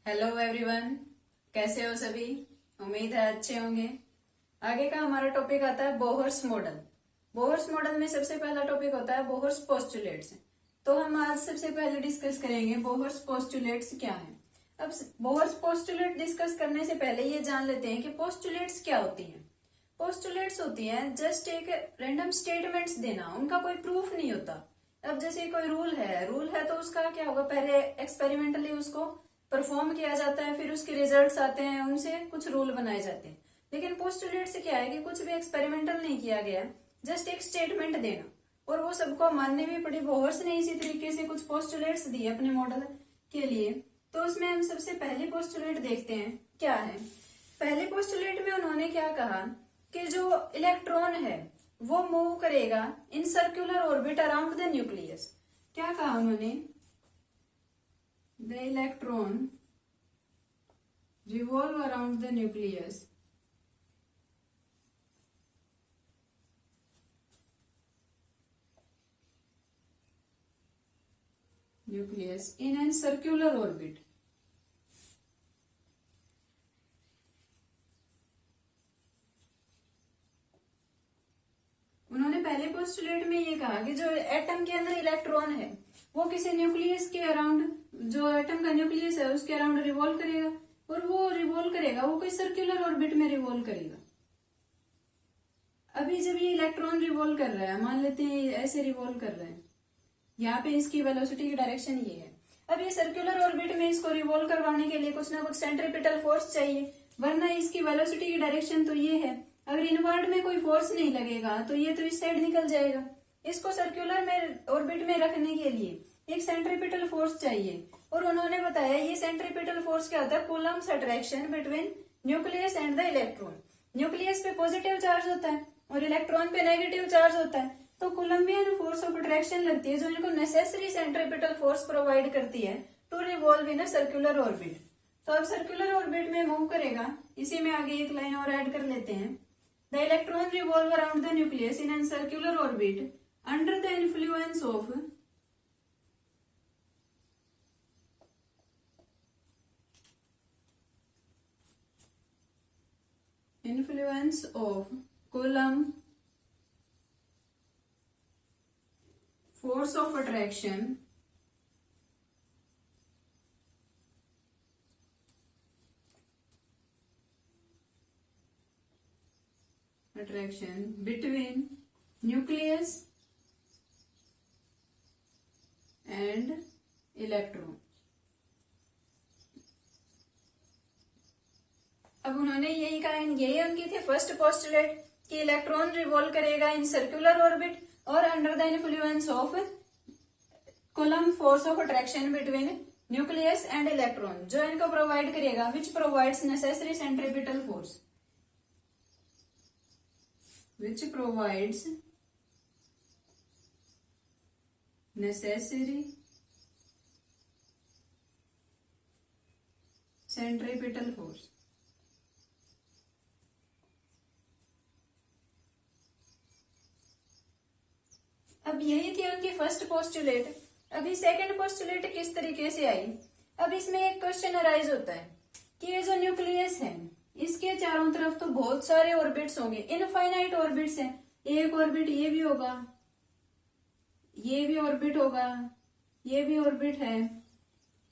Hello everyone, कैसे हो सभी। उम्मीद है अच्छे होंगे। आगे का हमारा टॉपिक आता है बोहर्स मॉडल। बोहर्स मॉडल में सबसे पहला टॉपिक होता है बोहर्स पोस्टुलेट्स। तो हम आज सबसे पहले डिस्कस करेंगे बोहर्स पोस्टुलेट्स क्या है। अब बोहर्स पोस्टुलेट डिस्कस करने से पहले ये जान लेते हैं कि पोस्टुलेट्स क्या होती हैं। पोस्टुलेट्स होती हैं जस्ट एक रैंडम स्टेटमेंट्स देना, उनका कोई प्रूफ नहीं होता। अब जैसे कोई रूल है तो उसका क्या होगा, पहले एक्सपेरिमेंटली उसको परफॉर्म किया जाता है, फिर उसके रिजल्ट्स आते हैं, उनसे कुछ रूल बनाए जाते हैं। लेकिन पोस्टुलेट से क्या है कि कुछ भी एक्सपेरिमेंटल नहीं किया गया, जस्ट एक स्टेटमेंट देना, और वो सबको मानने भी पड़ी। बोहर्स ने इसी तरीके से कुछ पोस्टुलेट्स दिए अपने मॉडल के लिए। तो उसमें हम सबसे पहले पोस्टुलेट देखते हैं क्या है। पहले पोस्टुलेट में उन्होंने क्या कहा कि जो इलेक्ट्रॉन है वो मूव करेगा in circular orbit around the nucleus. क्या कहा उन्होंने, the electron revolve around the nucleus in a circular orbit. उन्होंने पहले पोस्टुलेट में ये कहा कि जो एटम के अंदर इलेक्ट्रॉन है वो किसी न्यूक्लियस के अराउंड, जो एटम का न्यूक्लियस है उसके अराउंड रिवॉल्व करेगा, और वो रिवॉल्व करेगा, वो कोई सर्कुलर ऑर्बिट में रिवॉल्व करेगा। अभी जब ये इलेक्ट्रॉन रिवॉल्व कर रहा है, मान लेते हैं ऐसे रिवॉल्व कर रहे हैं, यहाँ पे इसकी वेलोसिटी की डायरेक्शन ये है। अब ये सर्कुलर ऑर्बिट में इसको रिवॉल्व करवाने के लिए कुछ ना कुछ सेंट्रीपिटल फोर्स चाहिए, वरना इसकी वेलोसिटी की डायरेक्शन तो ये है। अगर इनवर्ड में कोई फोर्स नहीं लगेगा तो ये तो इस साइड निकल जाएगा। इसको सर्कुलर में ऑर्बिट में रखने के लिए एक सेंट्रीपिटल फोर्स चाहिए, और उन्होंने बताया ये सेंट्रीपिटल फोर्स क्या होता है, Coulomb's attraction between nucleus and the electron. Nucleus पे पॉजिटिव चार्ज होता है और इलेक्ट्रॉन पे नेगेटिव चार्ज होता है, तो कोलम्बियन फोर्स ऑफ अट्रैक्शन लगती है जो इनको नेसेसरी सेंट्रीपिटल फोर्स प्रोवाइड करती है to revolve in a circular orbit. तो अब सर्कुलर ऑर्बिट में मूव करेगा, इसी में आगे एक लाइन और ऐड कर लेते हैं। The electron revolve around the nucleus in an circular orbit under the influence of Coulomb force of attraction between nucleus and electron। अब उन्होंने यही कहा, यही उनकी थी फर्स्ट पोस्टुलेट कि इलेक्ट्रॉन रिवॉल्व करेगा इन सर्कुलर ऑर्बिट और under the influence of coulomb force of attraction between nucleus and electron, जो इनको प्रोवाइड करेगा which provides necessary centripetal force, which provides necessary centripetal force. अब यही थी उनकी फर्स्ट पोस्टुलेट। अभी सेकंड पोस्टुलेट किस तरीके से आई। अब इसमें एक क्वेश्चन अराइज होता है कि ये जो न्यूक्लियस है इसके चारों तरफ तो बहुत सारे ऑर्बिट्स होंगे, इनफाइनाइट ऑर्बिट्स हैं। एक ऑर्बिट ये भी होगा, ये भी ऑर्बिट होगा, ये भी ऑर्बिट है,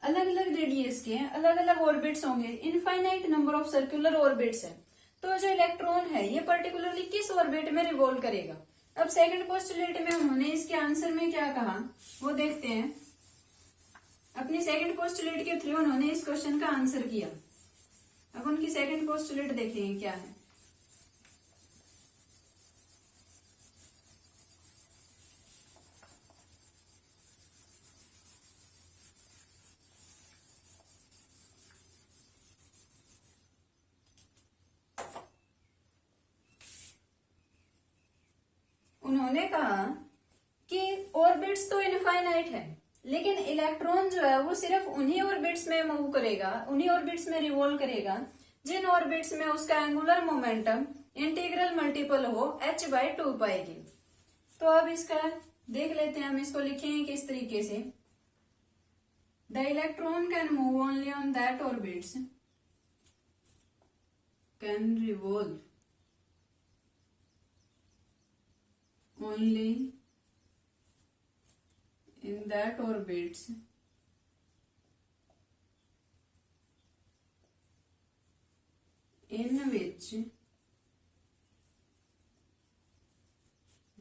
अलग अलग रेडियस के अलग अलग ऑर्बिट्स होंगे, infinite number of circular orbits है। तो जो इलेक्ट्रॉन है ये पर्टिकुलरली किस ऑर्बिट में रिवॉल्व करेगा। अब सेकंड पोस्टुलेट में उन्होंने इसके आंसर में क्या कहा वो देखते हैं। अपनी सेकंड पोस्टुलेट के थ्रू उन्होंने इस क्वेश्चन का आंसर किया। अब उनकी सेकंड पोस्टुलेट देखेंगे क्या है। उन्होंने कहा कि ऑर्बिट्स तो इनफाइनाइट है, लेकिन इलेक्ट्रॉन जो है वो सिर्फ उन्हीं ऑर्बिट्स में मूव करेगा, उन्हीं ऑर्बिट्स में रिवॉल्व करेगा जिन ऑर्बिट्स में उसका एंगुलर मोमेंटम इंटीग्रल मल्टीपल हो h/2 पाएगी। तो अब इसका देख लेते हैं, हम इसको लिखेंगे किस तरीके से। The electron can move only on that orbits, can revolve only in that orbits in which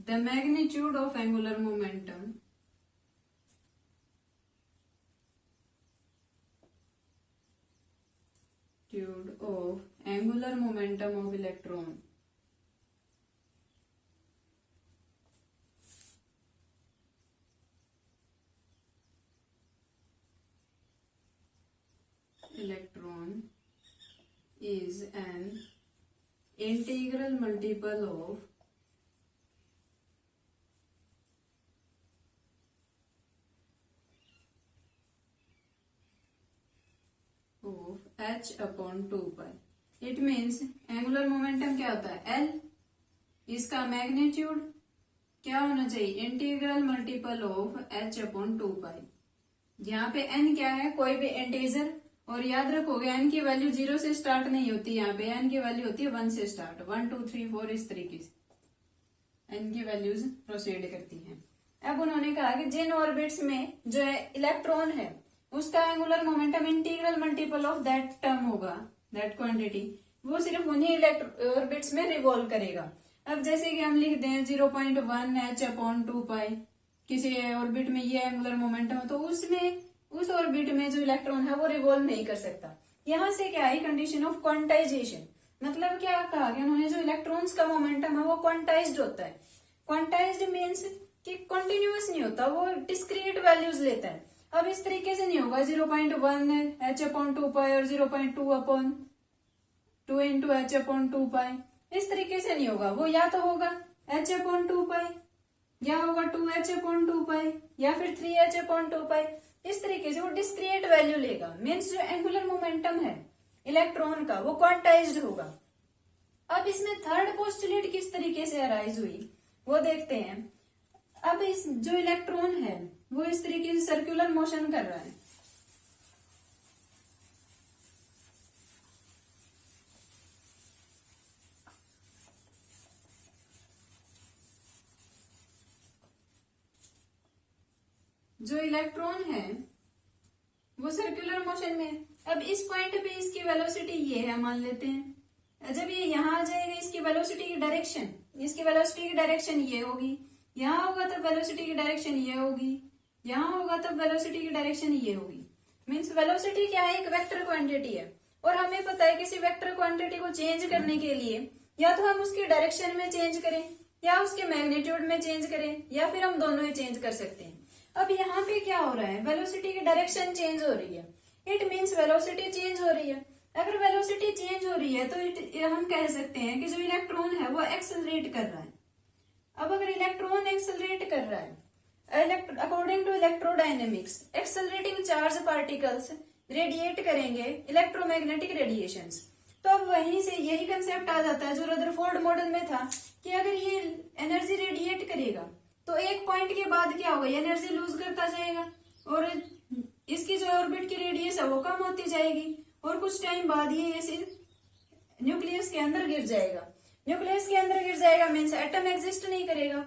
the magnitude of angular momentum of electron is an integral multiple of h upon 2 pi. It means angular momentum क्या होता है L, इसका magnitude क्या होना चाहिए integral multiple of h upon 2 पाई. यहाँ पे n क्या है कोई भी इंटीजर, और याद रखोगे n की वैल्यू 0 से स्टार्ट नहीं होती, यहाँ पे n की वैल्यू होती है 1 से स्टार्ट, 1 2 3 4 इस तरीके से n की वैल्यूज प्रोसीड करती हैं. अब उन्होंने कहा कि जिन ऑर्बिट्स में जो है इलेक्ट्रॉन है उसका angular momentum integral multiple of that term होगा, दैट क्वांटिटी, वो सिर्फ उन्हीं ऑर्बिट्स में रिवॉल्व करेगा. अब जैसे कि हम लिख दें 0.1 h अपॉन 2 पाई, किसी ऑर्बिट में ये एंगुलर मोमेंटम है तो उसमें उस ऑर्बिट में जो इलेक्ट्रॉन है वो रिवॉल्व नहीं कर सकता. यहाँ से क्या है कंडीशन ऑफ क्वांटाइजेशन, मतलब क्या कहा कि उन्होंने जो इलेक्ट्रॉन्स का मोमेंटम है वो क्वांटाइज्ड होता है. क्वांटाइज्ड मीन्स कि कंटिन्यूअस नहीं होता, वो डिस्क्रीट वैल्यूज लेता है. अब इस तरीके से नहीं होगा 0.1 h अपॉन 2 पाई और 0.2 अपॉन 2 इंटू h अपॉन 2 पाई, इस तरीके से नहीं होगा. वो या तो होगा h अपॉन 2 पाई, या होगा 2h अपॉन 2 पाई, या फिर 3h अपॉन 2 पाई. इस तरीके से वो डिस्क्रिएट वैल्यू लेगा. मीन्स जो एंगुलर मोमेंटम है इलेक्ट्रॉन का वो क्वांटाइज्ड होगा. अब इसमें थर्ड पोस्टुलेट किस तरीके से अराइज हुई वो देखते हैं. अब इस जो इलेक्ट्रॉन है वो इस तरीके से सर्कुलर मोशन कर रहा है. जो इलेक्ट्रॉन है वो सर्कुलर मोशन में है. अब इस पॉइंट पे इसकी वेलोसिटी ये है मान लेते हैं. जब ये यहाँ आ जाएगा इसकी वेलोसिटी की डायरेक्शन, इसकी वेलोसिटी की डायरेक्शन ये होगी, यहाँ होगा तब वेलोसिटी की डायरेक्शन ये होगी, यहाँ होगा तब वेलोसिटी की डायरेक्शन ये होगी. मीन्स वेलोसिटी क्या है एक वेक्टर क्वांटिटी है, और हमें पता है किसी वेक्टर क्वांटिटी को चेंज करने के लिए या तो हम उसकी डायरेक्शन में चेंज करें या उसके मैग्नीट्यूड में चेंज करें, या फिर हम दोनों ही चेंज कर सकते हैं. अब यहाँ पे क्या हो रहा है वेलोसिटी की डायरेक्शन चेंज हो रही है. इट मीन्स वेलोसिटी चेंज हो रही है. अगर वेलोसिटी चेंज हो रही है तो हम कह सकते हैं कि जो इलेक्ट्रॉन है वो एक्सेलरेट कर रहा है. अब अगर इलेक्ट्रॉन एक्सेलरेट कर रहा है according to electrodynamics, accelerating charge particles radiate करेंगे इलेक्ट्रोमैग्नेटिक रेडिएशंस. तो अब वहीं से यही कंसेप्ट आ जाता है जो रदरफोर्ड मॉडल में था कि अगर ये एनर्जी रेडिएट करेगा तो एक पॉइंट के बाद क्या होगा, एनर्जी लूज करता जाएगा और इसकी जो ऑर्बिट की रेडियस है वो कम होती जाएगी, और कुछ टाइम बाद ये ऐसे न्यूक्लियस के अंदर गिर जाएगा. न्यूक्लियस के अंदर गिर जाएगा मीन्स एटम एग्जिस्ट नहीं करेगा,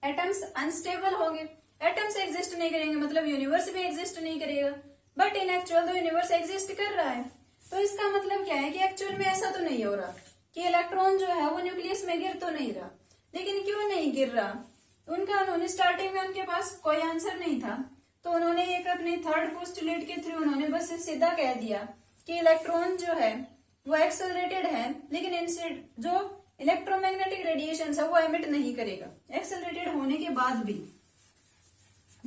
एटम्स अनस्टेबल होंगे. एटम्स एग्जिस्ट नहीं करेंगे मतलब यूनिवर्स भी एग्जिस्ट नहीं करेगा. बट इन एक्चुअल तो यूनिवर्स एग्जिस्ट कर रहा है. तो इसका मतलब क्या है कि एक्चुअल में ऐसा तो नहीं हो रहा कि इलेक्ट्रॉन जो है वो न्यूक्लियस में गिर तो नहीं रहा. लेकिन क्यों नहीं गिर रहा, उन्होंने स्टार्टिंग में उनके पास कोई आंसर नहीं था, तो उन्होंने एक अपने थर्ड पोस्टुलेट के थ्रू उन्होंने बस सीधा कह दिया कि इलेक्ट्रॉन जो है वो एक्सेलरेटेड है, लेकिन इनसे जो इलेक्ट्रोमैग्नेटिक रेडिएशन है वो एमिट नहीं करेगा एक्सेलरेटेड होने के बाद भी.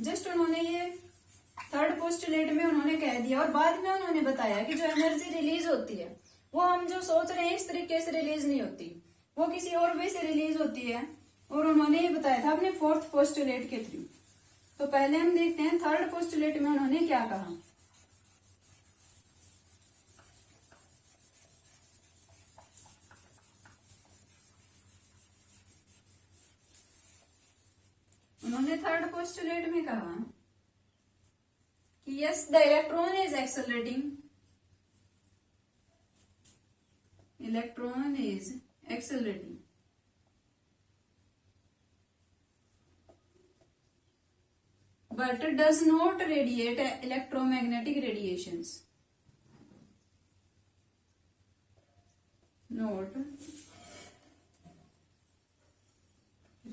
जस्ट उन्होंने ये थर्ड पोस्टुलेट में उन्होंने कह दिया, और बाद में उन्होंने बताया कि जो एनर्जी रिलीज होती है वो हम जो सोच रहे हैं इस तरीके से रिलीज नहीं होती, वो किसी और वे से रिलीज होती है. और उन्होंने ये बताया था अपने फोर्थ पोस्टुलेट के थ्रू. तो पहले हम देखते हैं थर्ड पोस्टुलेट में उन्होंने क्या कहा. उन्होंने थर्ड पोस्टुलेट में कहा कि yes, the electron is accelerating. Electron is accelerating. But does not radiate electromagnetic radiations. Not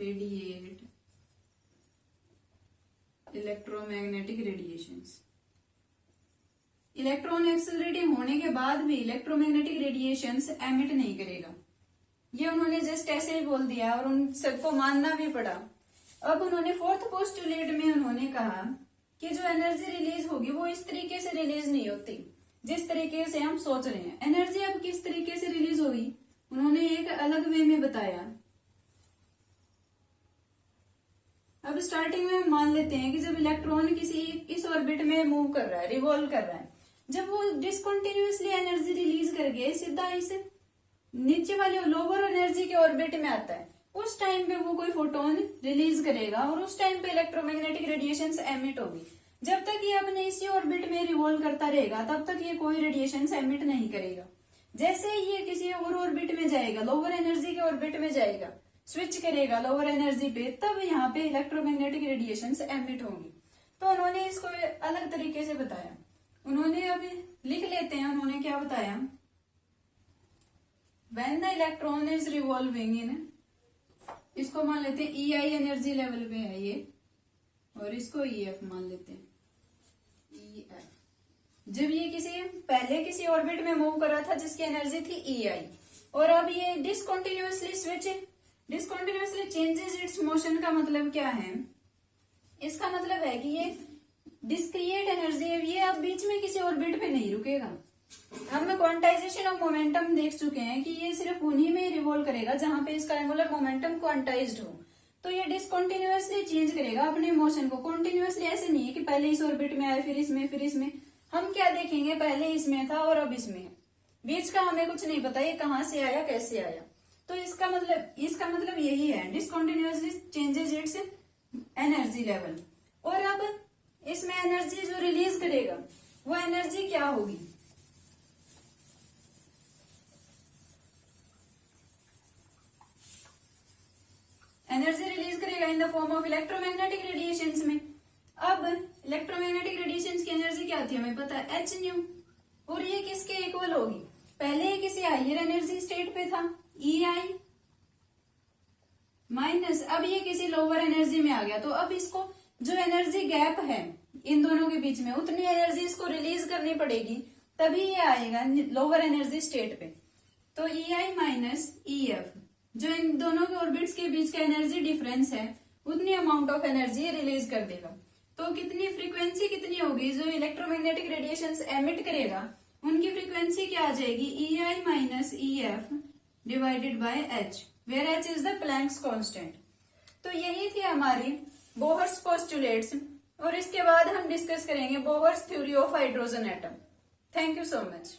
radiate electromagnetic radiations. Electron accelerating होने के बाद भी इलेक्ट्रोमैग्नेटिक रेडिएशंस एमिट नहीं करेगा. ये उन्होंने जस्ट ऐसे ही बोल दिया और उन सबको मानना भी पड़ा. अब उन्होंने फोर्थ पोस्टुलेट में उन्होंने कहा कि जो एनर्जी रिलीज होगी वो इस तरीके से रिलीज नहीं होती जिस तरीके से हम सोच रहे हैं. एनर्जी अब किस तरीके से रिलीज होगी उन्होंने एक अलग वे में बताया. अब स्टार्टिंग में हम मान लेते हैं कि जब इलेक्ट्रॉन किसी इस ऑर्बिट में मूव कर रहा है, रिवॉल्व कर रहा है, जब वो डिसकंटिन्यूअसली एनर्जी रिलीज करके सीधा इस नीचे वाले लोअर एनर्जी के ऑर्बिट में आता है, उस टाइम पे वो कोई फोटोन रिलीज करेगा और उस टाइम पे इलेक्ट्रोमैग्नेटिक रेडिएशंस एमिट होगी. जब तक ये अपने इसी ऑर्बिट में रिवॉल्व करता रहेगा तब तक ये कोई रेडिएशंस एमिट नहीं करेगा. जैसे ही ये किसी और ऑर्बिट में जाएगा, लोअर एनर्जी के ऑर्बिट में जाएगा, स्विच करेगा लोअर एनर्जी पे, तब यहाँ पे इलेक्ट्रोमैग्नेटिक रेडिएशंस एमिट होंगी. तो उन्होंने इसको अलग तरीके से बताया. उन्होंने अभी लिख लेते हैं उन्होंने क्या बताया. When the electron is revolving इन, इसको मान लेते हैं EI एनर्जी लेवल पे है ये और इसको EF मान लेते हैं. EF जब ये पहले किसी ऑर्बिट में मूव कर रहा था जिसकी एनर्जी थी EI और अब ये डिसकंटिन्यूअसली चेंजेस इट्स मोशन. का मतलब क्या है, इसका मतलब है कि ये डिस्क्रिएट एनर्जी है, ये अब बीच में किसी ऑर्बिट पे नहीं रुकेगा. हम क्वांटाइजेशन ऑफ मोमेंटम देख चुके हैं कि ये सिर्फ उन्हीं में रिवॉल्व करेगा जहां पे इसका एंगुलर मोमेंटम क्वांटाइज्ड हो. तो ये डिसकंटिन्यूअसली चेंज करेगा अपने मोशन को. कंटिन्यूअसली ऐसे नहीं है कि पहले इस ऑर्बिट में आए फिर इसमें. हम क्या देखेंगे, पहले इसमें था और अब इसमें है, बीच का हमें कुछ नहीं पता ये कहां से आया कैसे आया. तो इसका मतलब यही है, डिसकंटिन्यूअसली चेंजेस इट्स एनर्जी लेवल. और अब इसमें एनर्जी जो रिलीज करेगा वो एनर्जी क्या होगी, एनर्जी रिलीज करेगा in the form of electromagnetic radiations में. अब इलेक्ट्रोमैग्नेटिक रेडिएशंस की एनर्जी क्या थी हमें पता है, h न्यू. और ये किसके इक्वल होगी, पहले ये किसी हायर एनर्जी स्टेट पे था EI माइनस, अब ये किसी लोअर एनर्जी में आ गया. तो अब इसको जो एनर्जी गैप है इन दोनों के बीच में उतनी एनर्जी इसको रिलीज करनी पड़ेगी तभी ये आएगा लोअर एनर्जी स्टेट पे. तो EI माइनस EF जो इन दोनों के ऑर्बिट्स के बीच का एनर्जी डिफरेंस है उतनी अमाउंट ऑफ एनर्जी रिलीज कर देगा. तो कितनी फ्रीक्वेंसी कितनी होगी जो इलेक्ट्रोमैग्नेटिक रेडिएशंस एमिट करेगा, उनकी फ्रीक्वेंसी क्या आ जाएगी, EI minus EF divided by H, where H is the Planck's constant. तो यही थी हमारी बोहर्स पोस्टुलेट्स और इसके बाद हम डिस्कस करेंगे Bohr's theory of hydrogen atom. Thank you so much.